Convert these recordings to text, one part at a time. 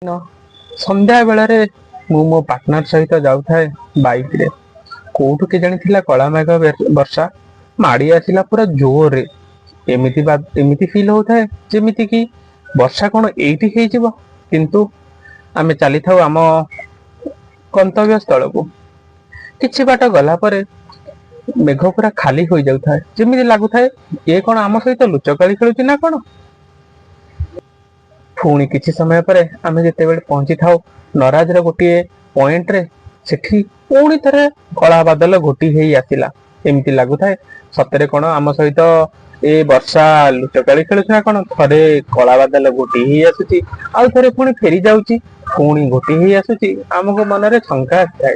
न संध्या बेलारे मु मो पार्टनर सहित जाऊए बाइक रे कोठु के जानी कला मेघ वर्षा माड़ी आसिला पूरा जोर रे एमिति फील होता है जेमिति कि वर्षा कौन एठी हे जिवो किंतु आमे चली थाउ आम गंतव्य स्थल को किछि बाट गला परे मेघ पूरा खाली हो जाउथा है जेमिति लागु थाए ये कौन आम सहित लुचकाली खेलुची ना कौन। पुणी किछि समय पर आमे जेते बेले पहुंची थाउ नराज रे गोटे पॉइंट रे सेठी पुणी थरे कला बादल घोटी हेई आसिला एमिति लागु थाए सतरे कोन आम सहित ए वर्षा लुचकाली खेलुछना कोन थरे कला बादल घोटी हेई आसुची आ थरे पुणी फेरी जाउची पुणी घोटी हेई आसुची हमको मन रे शंका थाए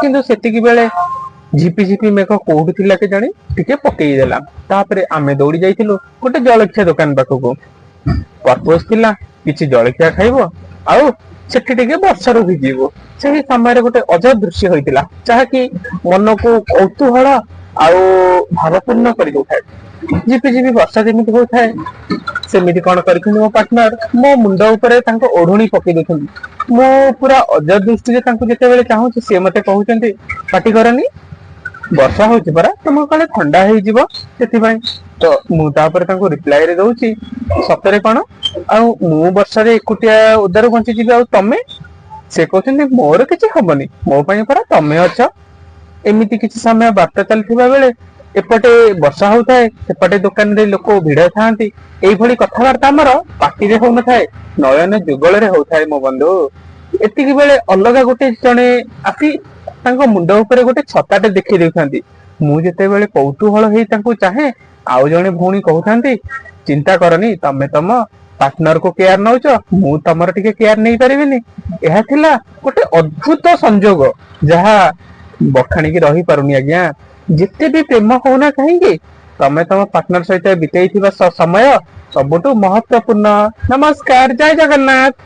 किंतु सेतिकी बेले झिपी झिपी मेघ कोउठी थिला के जानी टिके पकेई देला तापरे आमे दौड़ी जाइथिलु गोटे जलखिया दुकान पाखको पर्पस थिला किछि जलखिया खाइबो आउ सेठी टिके वर्षा रो भिजिबो सेही समय गोटे अजब दृश्य होइतिला जहा कि मन को कौतूहल आउ भावपूर्ण करि दोथाय झिपी झिपी वर्षा जेमिति होथाय सेमिति कोन करिखनि मो पार्टनर मो मुंड ऊपर तांको ओढुणी पकई दोथुन मो पूरा अजब दृष्टि जे तांको जेते बेले चाहूची से मते कहउचंती पाटी करनी वर्षा होची परा तुम काले ठंडा हे जीवो सेति भाई तो मु तापर तांको रिप्लाई रे दउची सतरे कोन आ मु वर्षा रे एकुटिया उधर बंची जीबे आ तमे से कहउचंती मोर किछि हबनी मो पई परा तमे अछ एमिति किछि समय बार्ता चलथिबा बेले एपटे वर्षा होताए सेपटे दुकान रे लोक भिड़ थांती एई भली कथावार्ता हमर पार्टी रे हो न थाए नयन जुगल रे होताए मो बंधु एतिकी बेले अलगा गोटे जणे आसी तांको मुंड ऊपर गोटे छताटे देखि देउथांती मु जेते बेले कौतूहल हेई तांको चाहे आउ जणे भौणी कहउथांती चिंता करनी तमे तम पार्टनर को केयर नउचो मु तमर टिके केयर नै परिबिनी एहा थिला गोटे अद्भुत संजोग जहा बखाणी की रही पारुनी आज्ञा जिते भी प्रेम होना कहीं तमे तम पार्टनर सहित बितेइथिबा समय सबुठु महत्वपूर्ण। नमस्कार, जय जगन्नाथ।